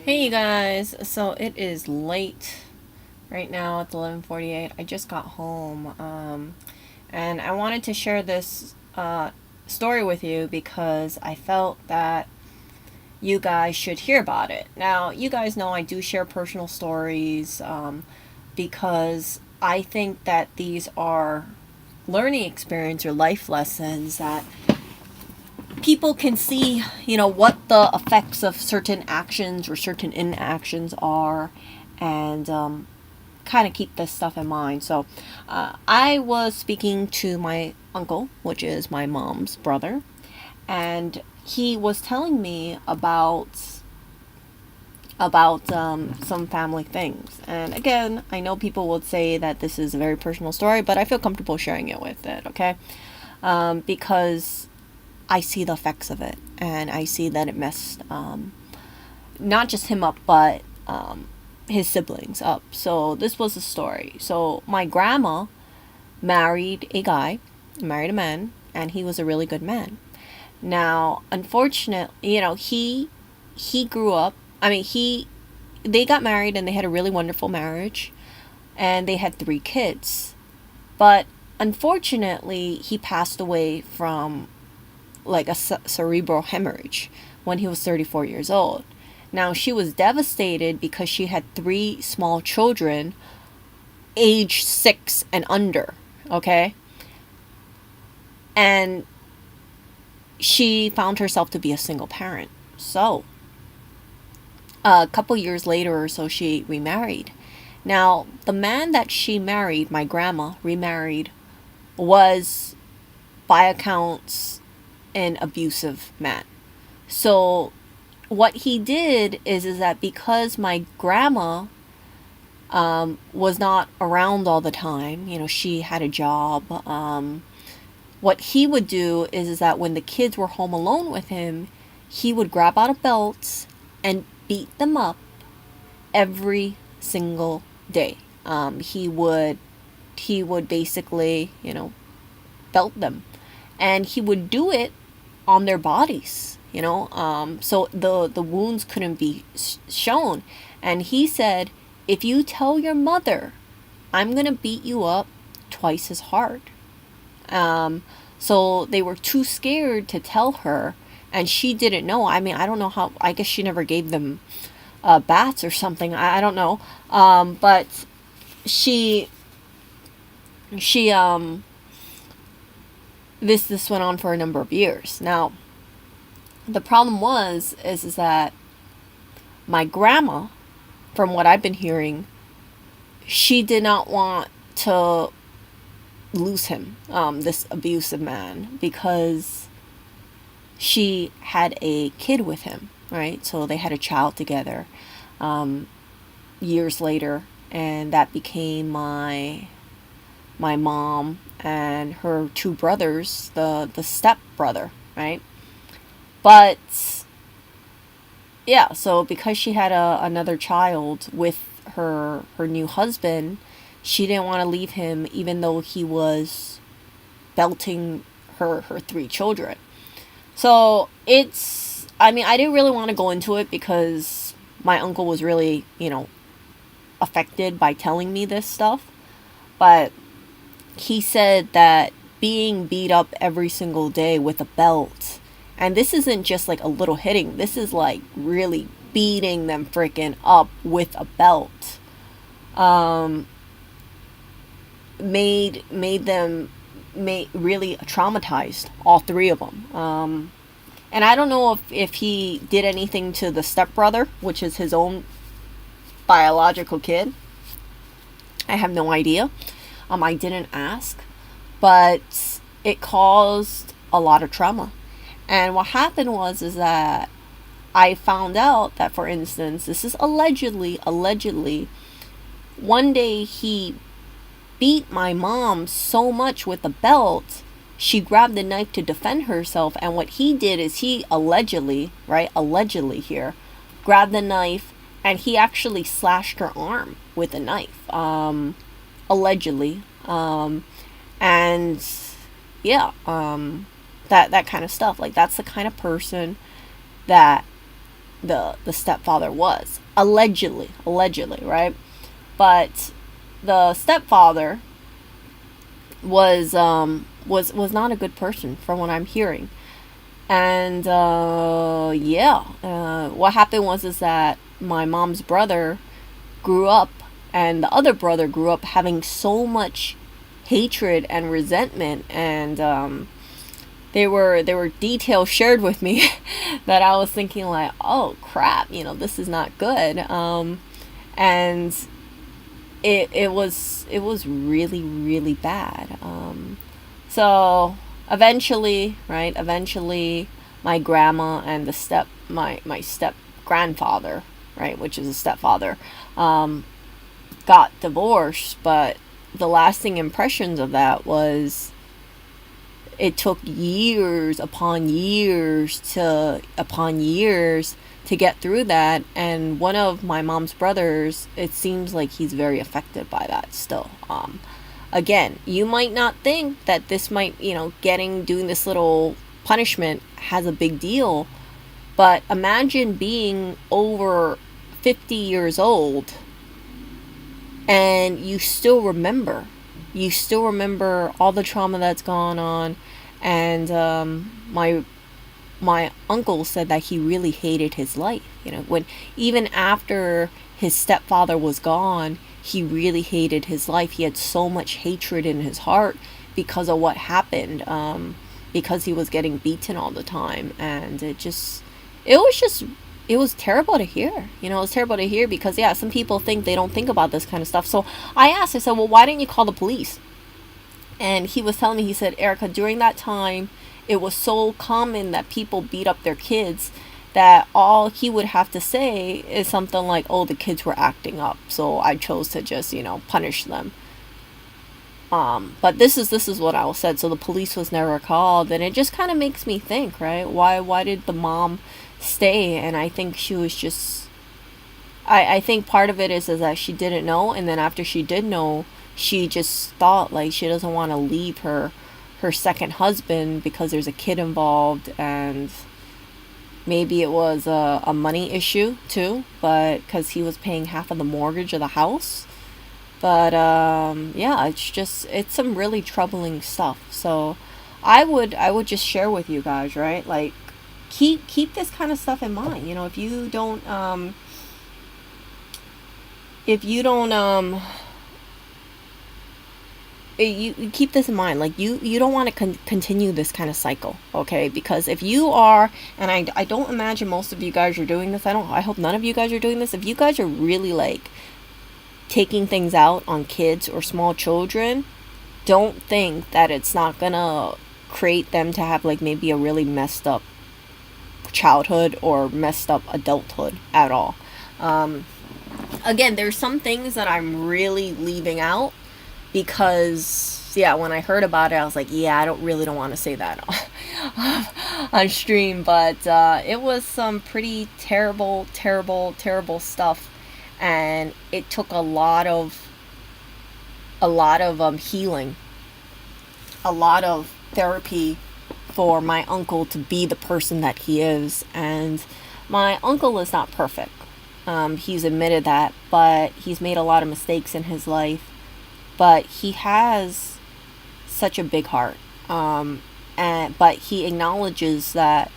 Hey you guys, so it is late right now. It's 11:48. I just got home, and I wanted to share this story with you because I felt that you guys should hear about it. Now, you guys know I do share personal stories because I think that these are learning experience or life lessons that people can see, what the effects of certain actions or certain inactions are, and kind of keep this stuff in mind. So, I was speaking to my uncle, which is my mom's brother, and he was telling me about some family things. And again, I know people would say that this is a very personal story, but I feel comfortable sharing it with it. Okay, because I see the effects of it, and I see that it messed not just him up, but his siblings up. So this was the story. So my grandma married a guy, married a man, and he was a really good man. Now, unfortunately, he grew up. I mean, he they got married and they had a really wonderful marriage, and they had 3 kids. But unfortunately, he passed away from like a cerebral hemorrhage when he was 34 years old. Now, she was devastated because she had 3 small children, age 6 and under, okay? And she found herself to be a single parent. So, a couple years later or so, she remarried. Now, the man that she married, my grandma remarried, was, by accounts, an abusive man. So what he did is that because my grandma was not around all the time, she had a job. What he would do is that when the kids were home alone with him, he would grab out a belt and beat them up every single day. He would basically, belt them, and he would do it on their bodies, so the wounds couldn't be shown. And he said, if you tell your mother, I'm gonna beat you up twice as hard. So they were too scared to tell her, and she didn't know. I mean, I don't know how. I guess she never gave them bats or something. I don't know. But she she this went on for a number of years. Now, the problem is that my grandma, from what I've been hearing, she did not want to lose him, this abusive man, because she had a kid with him, right? So they had a child together years later, and that became my mom and her 2 brothers, the step brother, right? But yeah, so because she had another child with her new husband, she didn't want to leave him, even though he was belting her 3 children. So it's, I mean, I didn't really want to go into it because my uncle was really, affected by telling me this stuff. But he said that being beat up every single day with a belt, and this isn't just like a little hitting, this is like really beating them freaking up with a belt, um, made them really traumatized, all 3 of them. And I don't know if he did anything to the stepbrother, which is his own biological kid. I have no idea. I didn't ask, but it caused a lot of trauma. And what happened was is that I found out that, for instance, this is allegedly, one day he beat my mom so much with a belt, she grabbed the knife to defend herself. And what he did is he allegedly, right, allegedly here, grabbed the knife and he actually slashed her arm with a knife. Allegedly. And yeah, that kind of stuff. Like, that's the kind of person that the stepfather was, allegedly, right? But the stepfather was not a good person from what I'm hearing. And what happened was is that my mom's brother grew up, and the other brother grew up having so much hatred and resentment, and there were details shared with me that I was thinking like, oh crap, this is not good. And it was really really bad. So eventually, right? Eventually, my grandma and my step grandfather, right, which is a stepfather, got divorced. But the lasting impressions of that was it took years upon years to get through that. And one of my mom's brothers, it seems like he's very affected by that still. Again, you might not think that this might, doing this little punishment has a big deal, but imagine being over 50 years old and you still remember. You still remember all the trauma that's gone on. And my uncle said that he really hated his life. When even after his stepfather was gone, he really hated his life. He had so much hatred in his heart because of what happened. Because he was getting beaten all the time, and it was terrible to hear. It was terrible to hear because some people they don't think about this kind of stuff. So I said, well, why didn't you call the police? And he was telling me, he said, Erica, during that time, it was so common that people beat up their kids that all he would have to say is something like, oh, the kids were acting up, so I chose to just, punish them. But this is what I was said. So the police was never called, and it just kind of makes me think, right? Why did the mom stay? And I think she was just, I think part of it is that she didn't know, and then after she did know, she just thought like she doesn't want to leave her second husband because there's a kid involved, and maybe it was a money issue too, but because he was paying half of the mortgage of the house. But it's some really troubling stuff. So I would just share with you guys, right? Like keep this kind of stuff in mind. If you don't you keep this in mind. Like you don't want to continue this kind of cycle, okay? Because if you are, and I don't imagine most of you guys are doing this. I hope none of you guys are doing this. If you guys are really like taking things out on kids or small children, don't think that it's not gonna create them to have like maybe a really messed up childhood or messed up adulthood at all. Again, there's some things that I'm really leaving out because when I heard about it, I was like, I don't want to say that on stream. But it was some pretty terrible stuff, and it took a lot of healing, a lot of therapy for my uncle to be the person that he is. And my uncle is not perfect. He's admitted that, but he's made a lot of mistakes in his life. But he has such a big heart. But he acknowledges that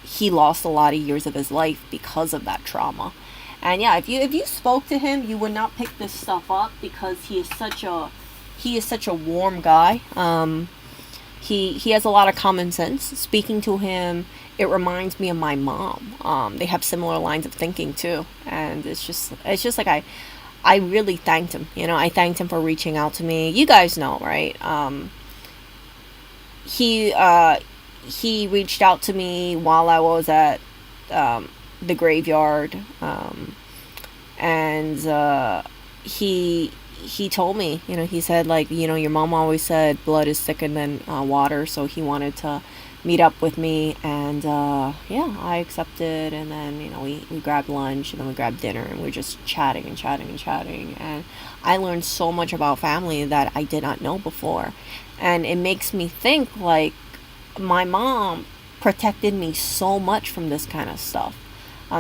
he lost a lot of years of his life because of that trauma. And if you spoke to him, you would not pick this stuff up because he is such a warm guy. He has a lot of common sense. Speaking to him, it reminds me of my mom. They have similar lines of thinking too, and it's just like I really thanked him. I thanked him for reaching out to me. You guys know, right? He reached out to me while I was at the graveyard, and he told me, he said like, your mom always said blood is thicker than water, so he wanted to meet up with me, and I accepted. And then we grabbed lunch, and then we grabbed dinner, and we're just chatting, and I learned so much about family that I did not know before. And it makes me think like my mom protected me so much from this kind of stuff.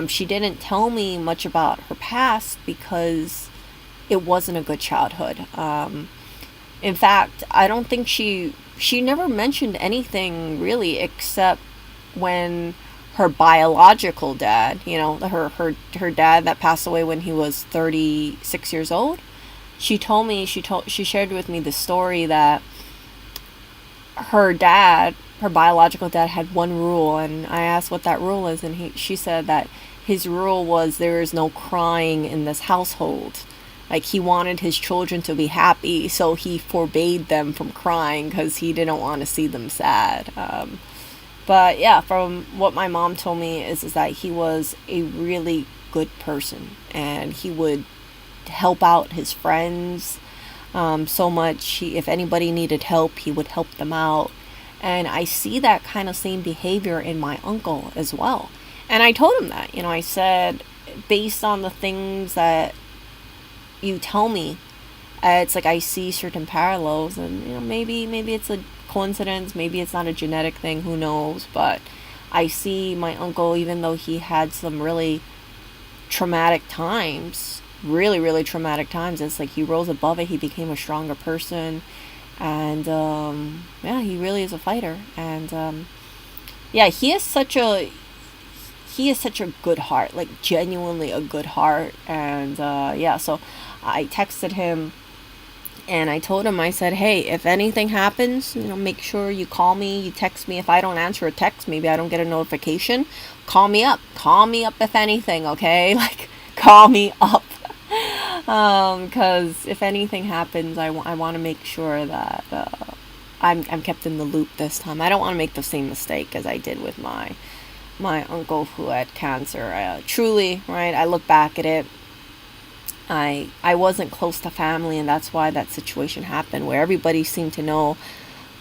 She didn't tell me much about her past because it wasn't a good childhood. In fact, I don't think she never mentioned anything really except when her biological dad, her dad that passed away when he was 36 years old. She shared with me the story that her biological dad had one rule, and I asked what that rule is, and she said that his rule was there is no crying in this household. Like, he wanted his children to be happy, so he forbade them from crying because he didn't want to see them sad. But yeah, from what my mom told me is that he was a really good person, and he would help out his friends so much. If anybody needed help, he would help them out. And I see that kind of same behavior in my uncle as well. And I told him that, I said, based on the things that you tell me, it's like I see certain parallels, and maybe it's a coincidence, maybe it's not a genetic thing, who knows, but I see my uncle, even though he had some really traumatic times, really traumatic times, it's like he rose above it, he became a stronger person, and yeah, he really is a fighter. And yeah, he is such a good heart, like genuinely a good heart. And yeah, so I texted him and I told him, I said, hey, if anything happens, make sure you call me, you text me. If I don't answer a text, maybe I don't get a notification, call me up if anything, okay? Like, call me up. Because if anything happens, I want to make sure that I'm kept in the loop this time. I don't want to make the same mistake as I did with my uncle who had cancer. Truly, right, I look back at it, I wasn't close to family, and that's why that situation happened, where everybody seemed to know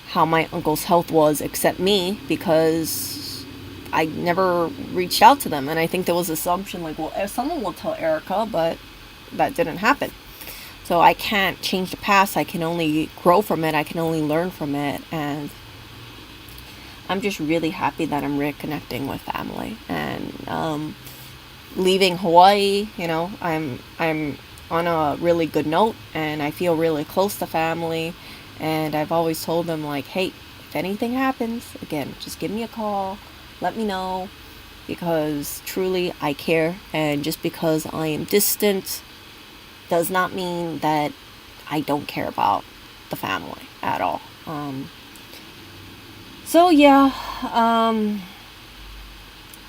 how my uncle's health was except me, because I never reached out to them. And I think there was assumption like, well, if someone will tell Erica, but that didn't happen. So I can't change the past, I can only grow from it, I can only learn from it. And I'm just really happy that I'm reconnecting with family. And leaving Hawaii, I'm on a really good note, and I feel really close to family. And I've always told them, like, hey, if anything happens, again, just give me a call, let me know, because truly I care. And just because I am distant does not mean that I don't care about the family at all. So yeah,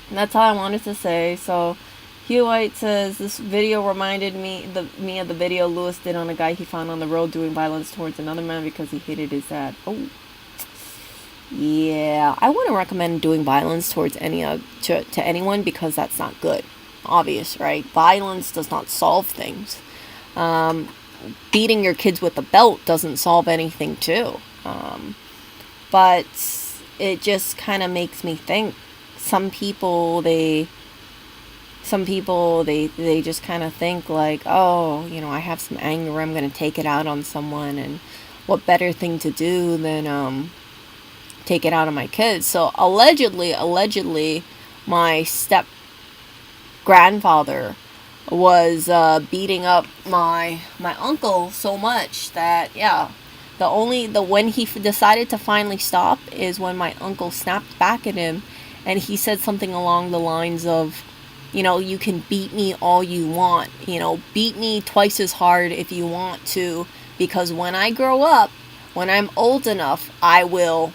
that's all I wanted to say. So Hugh White says, this video reminded me of the video Lewis did on a guy he found on the road doing violence towards another man because he hated his dad. Oh, yeah, I wouldn't recommend doing violence towards to anyone, because that's not good. Obvious, right? Violence does not solve things. Beating your kids with a belt doesn't solve anything too. But it just kind of makes me think. Some people they just kind of think like, oh, I have some anger, I'm going to take it out on someone, and what better thing to do than take it out on my kids. So allegedly my step grandfather was beating up my uncle so much that, yeah, when he decided to finally stop is when my uncle snapped back at him, and he said something along the lines of, you can beat me all you want, beat me twice as hard if you want to, because when I grow up, when I'm old enough, I will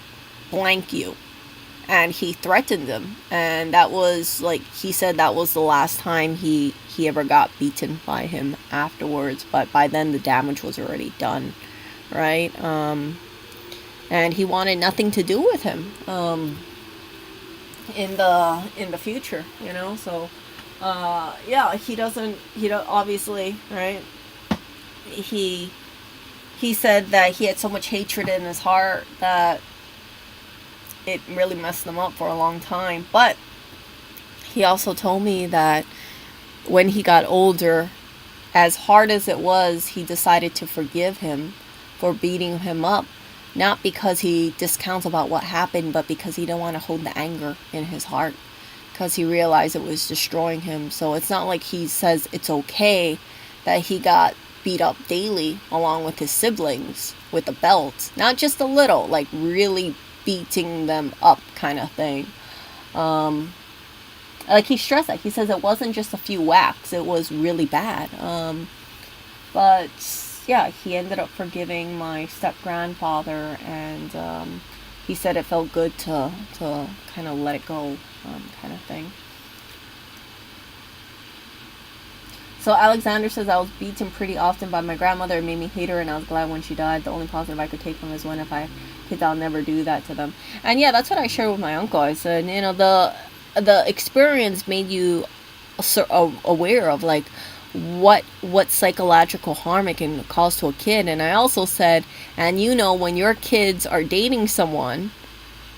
blank you. And he threatened him, and that was, like, he said that was the last time he ever got beaten by him afterwards, but by then the damage was already done, right? And he wanted nothing to do with him in the future, so yeah, he don't obviously, right? He said that he had so much hatred in his heart that it really messed him up for a long time. But he also told me that when he got older, as hard as it was, he decided to forgive him for beating him up, not because he discounts about what happened, but because he don't want to hold the anger in his heart. because he realized it was destroying him. So it's not like he says it's okay that he got beat up daily along with his siblings with a belt. Not just a little, like really beating them up kind of thing. Like he stressed that. He says it wasn't just a few whacks, it was really bad. But yeah, he ended up forgiving my step grandfather, and he said it felt good to kind of let it go, kind of thing. So Alexander says, I was beaten pretty often by my grandmother. It made me hate her, and I was glad when she died. The only positive I could take from is when if I kids, I'll never do that to them. And yeah, that's what I shared with my uncle. I said, you know, the experience made you aware of like what psychological harm it can cause to a kid. And I also said, and you know, when your kids are dating someone,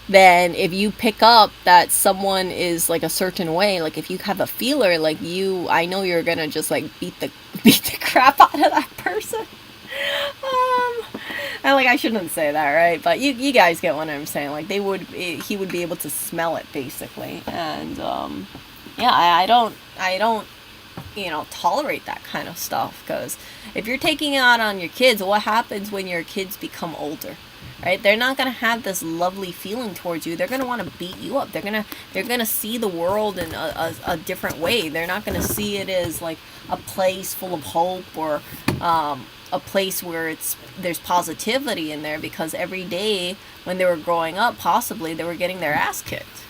then if you pick up that someone is like a certain way, like if you have a feeler, like I know you're gonna just like beat the crap out of that person. And like I shouldn't say that, right? But you guys get what I'm saying. Like he would be able to smell it basically, and yeah, I don't tolerate that kind of stuff, because if you're taking it out on your kids, what happens when your kids become older? Right? They're not gonna have this lovely feeling towards you. They're gonna want to beat you up. They're gonna see the world in a different way. They're not gonna see it as like a place full of hope, or a place where there's positivity in there, because every day when they were growing up, possibly they were getting their ass kicked.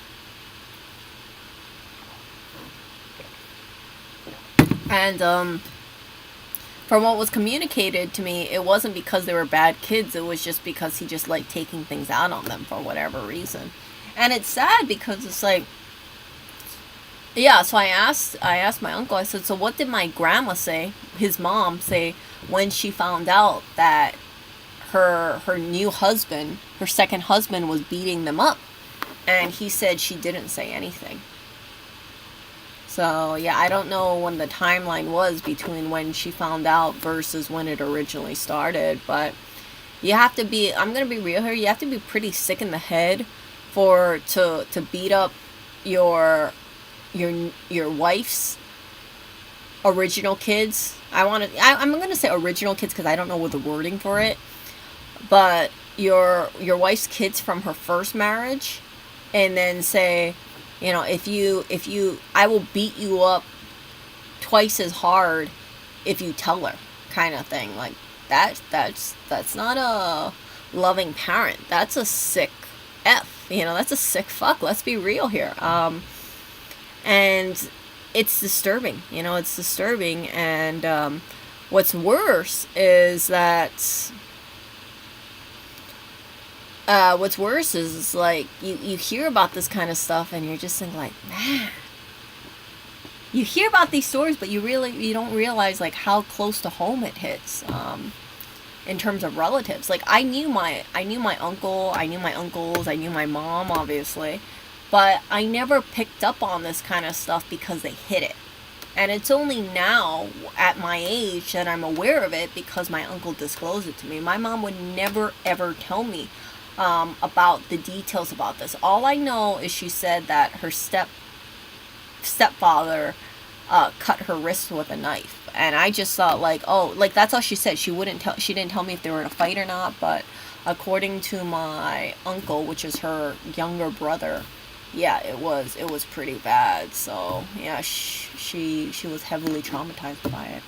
And from what was communicated to me, it wasn't because they were bad kids. It was just because he just liked taking things out on them for whatever reason. And it's sad because it's like, yeah, so I asked my uncle, I said, so what did my grandma say, his mom say, when she found out that her new husband, her second husband, was beating them up? And he said she didn't say anything. So, yeah, I don't know when the timeline was between when she found out versus when it originally started, but you have to be, I'm going to be real here, you have to be pretty sick in the head to beat up your wife's original kids. I'm going to say original kids because I don't know what the wording for it, but your wife's kids from her first marriage, and then say, you know, if you, I will beat you up twice as hard if you tell her, kind of thing. Like that's not a loving parent. That's a sick F. You know, that's a sick fuck. Let's be real here. And it's disturbing. You know, it's disturbing. And what's worse is that. What's worse is like you hear about this kind of stuff and you're just thinking like, man, you hear about these stories, but you don't realize like how close to home it hits, in terms of relatives. Like I knew my uncle, I knew my uncles, I knew my mom, obviously, but I never picked up on this kind of stuff because they hid it. And it's only now, at my age, that I'm aware of it because my uncle disclosed it to me. My mom would never, ever tell me about the details about this. All I know is she said that her stepfather cut her wrist with a knife. And I just thought like, oh, like that's all she said. She didn't tell me if they were in a fight or not, but according to my uncle, which is her younger brother, yeah, it was pretty bad. So yeah, she was heavily traumatized by it,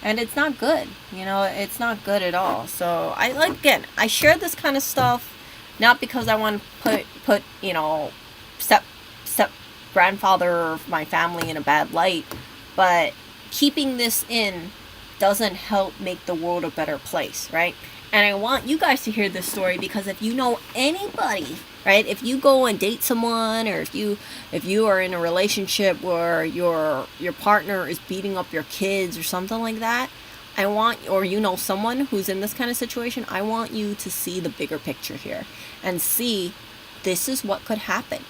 and it's not good. You know, it's not good at all. So I share this kind of stuff not because I want to put you know step grandfather of my family in a bad light, but keeping this in doesn't help make the world a better place, right? And I want you guys to hear this story because if you know anybody, right, if you go and date someone, or if you are in a relationship where your partner is beating up your kids or something like that, or you know someone who's in this kind of situation, I want you to see the bigger picture here and see this is what could happen.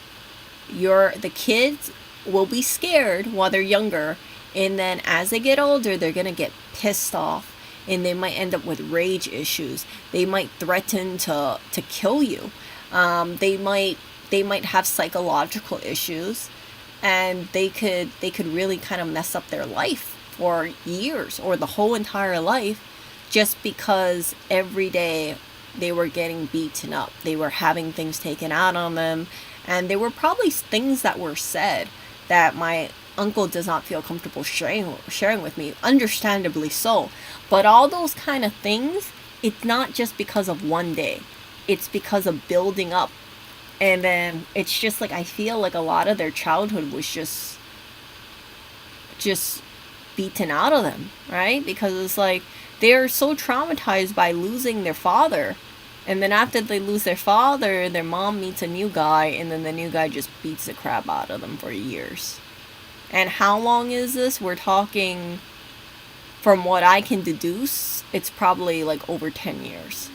The kids will be scared while they're younger, and then as they get older, they're gonna get pissed off. And they might end up with rage issues. They might threaten to kill you. They might have psychological issues. and they could really kind of mess up their life for years or the whole entire life, just because every day they were getting beaten up, they were having things taken out on them, and there were probably things that were said that my uncle does not feel comfortable sharing with me, understandably so. But all those kind of things, it's not just because of one day, it's because of building up. And then it's just like, I feel like a lot of their childhood was just beaten out of them, right? Because it's like they're so traumatized by losing their father, and then after they lose their father, their mom meets a new guy, and then the new guy just beats the crap out of them for years. And how long is this? We're talking, from what I can deduce, it's probably like over 10 years.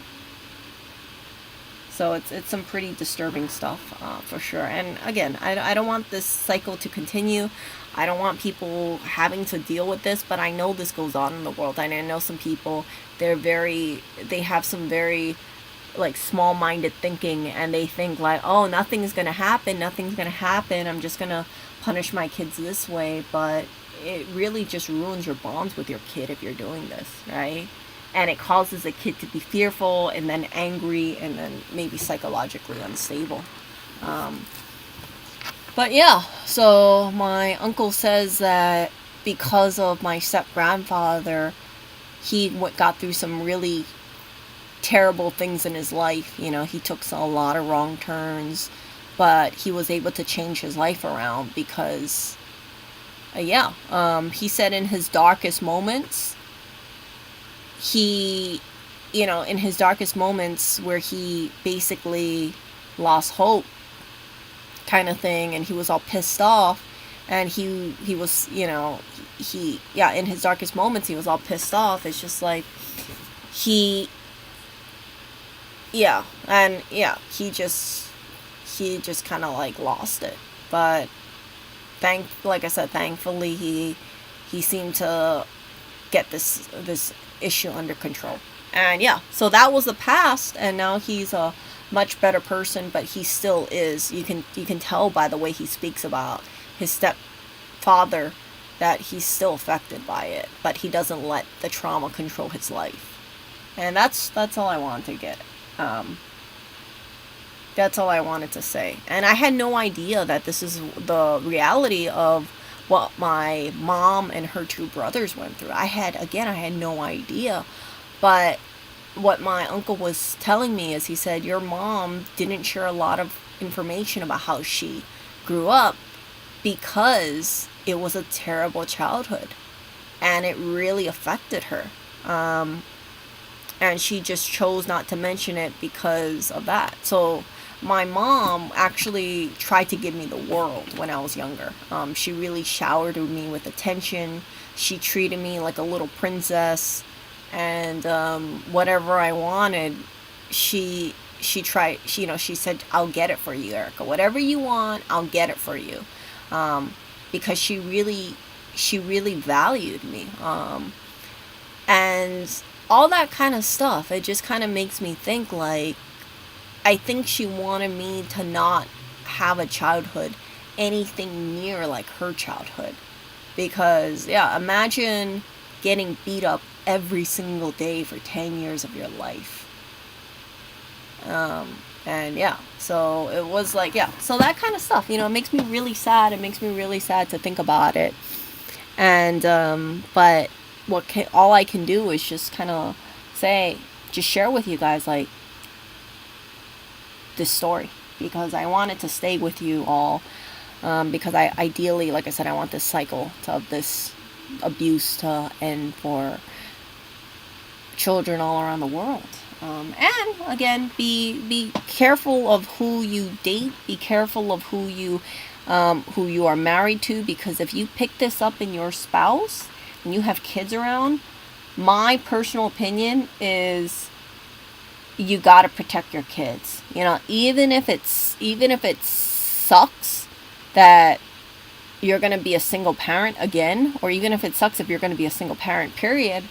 So it's some pretty disturbing stuff, for sure. And again, I don't want this cycle to continue. I don't want people having to deal with this, but I know this goes on in the world. And I know some people, they have some very like small-minded thinking, and they think like, oh, nothing's gonna happen, I'm just gonna punish my kids this way. But it really just ruins your bonds with your kid if you're doing this, right? And it causes a kid to be fearful, and then angry, and then maybe psychologically unstable. But yeah, so my uncle says that because of my step-grandfather, he got through some really terrible things in his life. You know, he took a lot of wrong turns, but he was able to change his life around because, he said in his darkest moments, in his darkest moments where he basically lost hope kind of thing, and he was all pissed off, and he was, in his darkest moments he was all pissed off. It's just like he just kind of like lost it. But like I said, thankfully he seemed to get this issue under control. And so that was the past, and now he's a much better person, but he still is, you can tell by the way he speaks about his stepfather that he's still affected by it, but he doesn't let the trauma control his life. And that's all I wanted to get. That's all I wanted to say. And I had no idea that this is the reality of what my mom and her two brothers went through. I had no idea. But what my uncle was telling me is, he said, your mom didn't share a lot of information about how she grew up because it was a terrible childhood, and it really affected her. And she just chose not to mention it because of that. So my mom actually tried to give me the world when I was younger. She really showered me with attention. She treated me like a little princess, and whatever I wanted, she said, I'll get it for you, Erica. Whatever you want, I'll get it for you, because she really valued me, and all that kind of stuff. It just kind of makes me think, like, I think she wanted me to not have a childhood anything near like her childhood. Because, imagine getting beat up every single day for 10 years of your life. So it was like, so that kind of stuff, it makes me really sad. It makes me really sad to think about it. And, but all I can do is just kind of just share with you guys, like, this story, because I want it to stay with you all, because I ideally, like I said, I want this cycle of this abuse to end for children all around the world. And again, be careful of who you date. Be careful of who you are married to, because if you pick this up in your spouse and you have kids around, my personal opinion is you got to protect your kids. Even if it sucks that you're going to be a single parent again, or even if it sucks if you're going to be a single parent, period,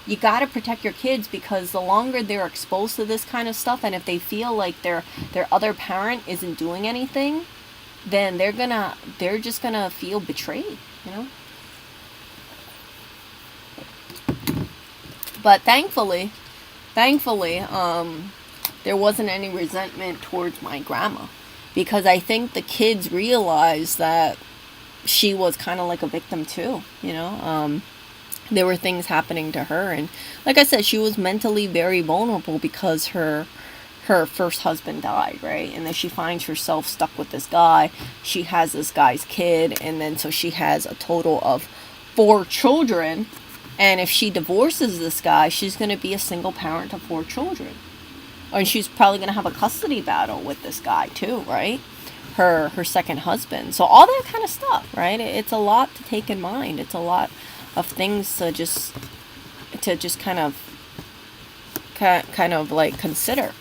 you got to protect your kids, because the longer they're exposed to this kind of stuff, and if they feel like their other parent isn't doing anything, then they're just gonna feel betrayed, you know. But thankfully, there wasn't any resentment towards my grandma, because I think the kids realized that she was kind of like a victim too, you know. There were things happening to her, and like I said, she was mentally very vulnerable because her first husband died, right? And then she finds herself stuck with this guy. She has this guy's kid, and then so she has a total of 4 children. And if she divorces this guy, she's going to be a single parent of 4 children. And she's probably going to have a custody battle with this guy too, right? Her second husband. So all that kind of stuff, right? It's a lot to take in mind. It's a lot of things to just kind of like consider.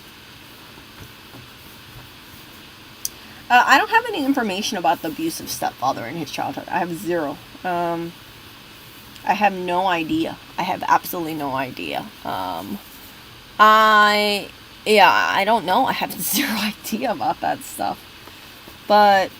I don't have any information about the abusive stepfather in his childhood. I have zero. I have no idea. I have absolutely no idea. I don't know. I have zero idea about that stuff. But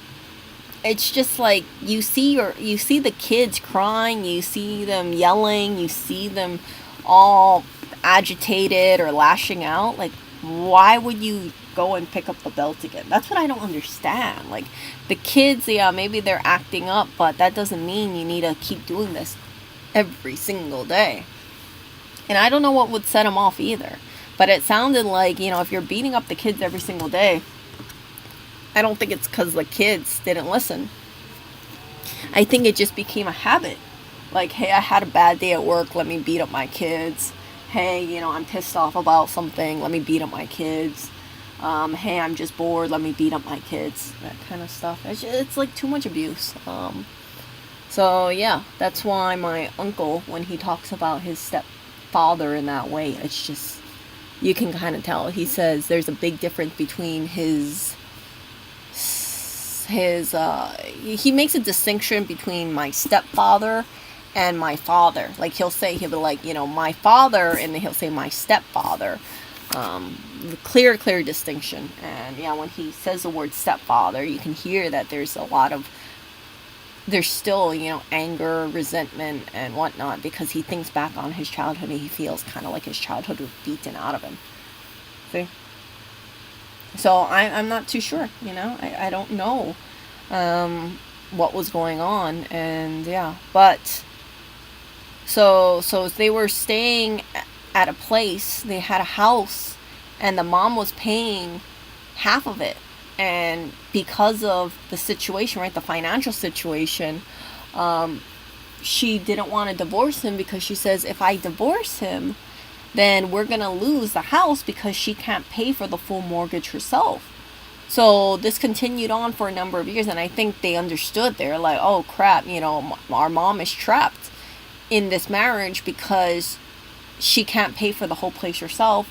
it's just like you see the kids crying, you see them yelling, you see them all agitated or lashing out. Like, why would you go and pick up the belt again? That's what I don't understand. Like, the kids, yeah, maybe they're acting up, but that doesn't mean you need to keep doing this every single day. And I don't know what would set him off either. But it sounded like, you know, if you're beating up the kids every single day, I don't think it's because the kids didn't listen. I think it just became a habit. Like, hey, I had a bad day at work, let me beat up my kids. Hey, you know, I'm pissed off about something, let me beat up my kids. Hey, I'm just bored, let me beat up my kids. That kind of stuff. It's like too much abuse. So yeah, that's why my uncle, when he talks about his stepfather in that way, it's just, you can kind of tell. He says there's a big difference between he makes a distinction between my stepfather and my father. Like, he'll be like, you know, my father, and then he'll say my stepfather. The clear distinction. And yeah, when he says the word stepfather, you can hear that there's still, you know, anger, resentment, and whatnot, because he thinks back on his childhood and he feels kind of like his childhood was beaten out of him. See? So I'm not too sure, you know. I don't know what was going on. And yeah, but so they were staying at a place, they had a house, and the mom was paying half of it. And because of the situation, right, the financial situation, she didn't want to divorce him, because she says, if I divorce him, then we're going to lose the house, because she can't pay for the full mortgage herself. So this continued on for a number of years, and I think they understood. They're like, oh crap, you know, our mom is trapped in this marriage because she can't pay for the whole place herself.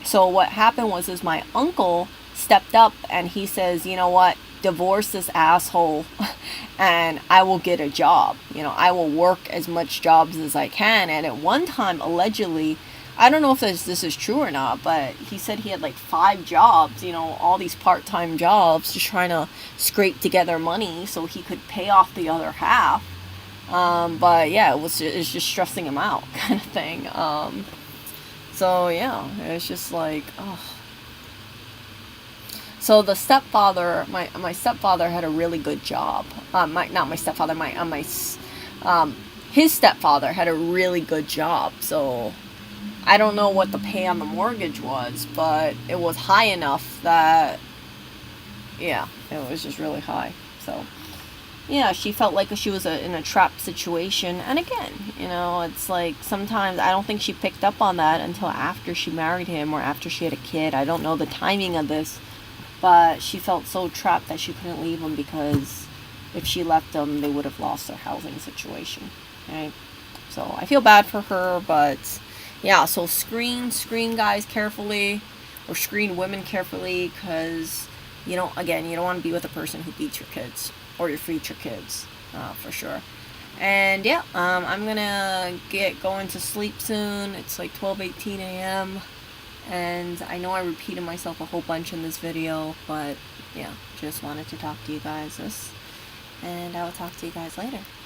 So what happened was my uncle stepped up, and he says, you know what, divorce this asshole and I will get a job. You know, I will work as much jobs as I can. And at one time, allegedly, I don't know if this is true or not, but he said he had like 5 jobs, you know, all these part-time jobs, just trying to scrape together money so he could pay off the other half. But yeah, it's just stressing him out, kind of thing. So yeah, it's just like, oh. So the stepfather, my stepfather had a really good job. His stepfather had a really good job. So I don't know what the pay on the mortgage was, but it was high enough that, yeah, it was just really high. So yeah, she felt like she was in a trapped situation. And again, you know, it's like sometimes I don't think she picked up on that until after she married him or after she had a kid. I don't know the timing of this, but she felt so trapped that she couldn't leave him, because if she left him, they would have lost their housing situation, right? So I feel bad for her, but yeah, so screen guys carefully, or screen women carefully, because, you know, again, you don't want to be with a person who beats your kids or your future kids, for sure. And yeah, I'm gonna get going to sleep soon. It's like 12:18 a.m. and I know I repeated myself a whole bunch in this video, but yeah, just wanted to talk to you guys this, and I will talk to you guys later. See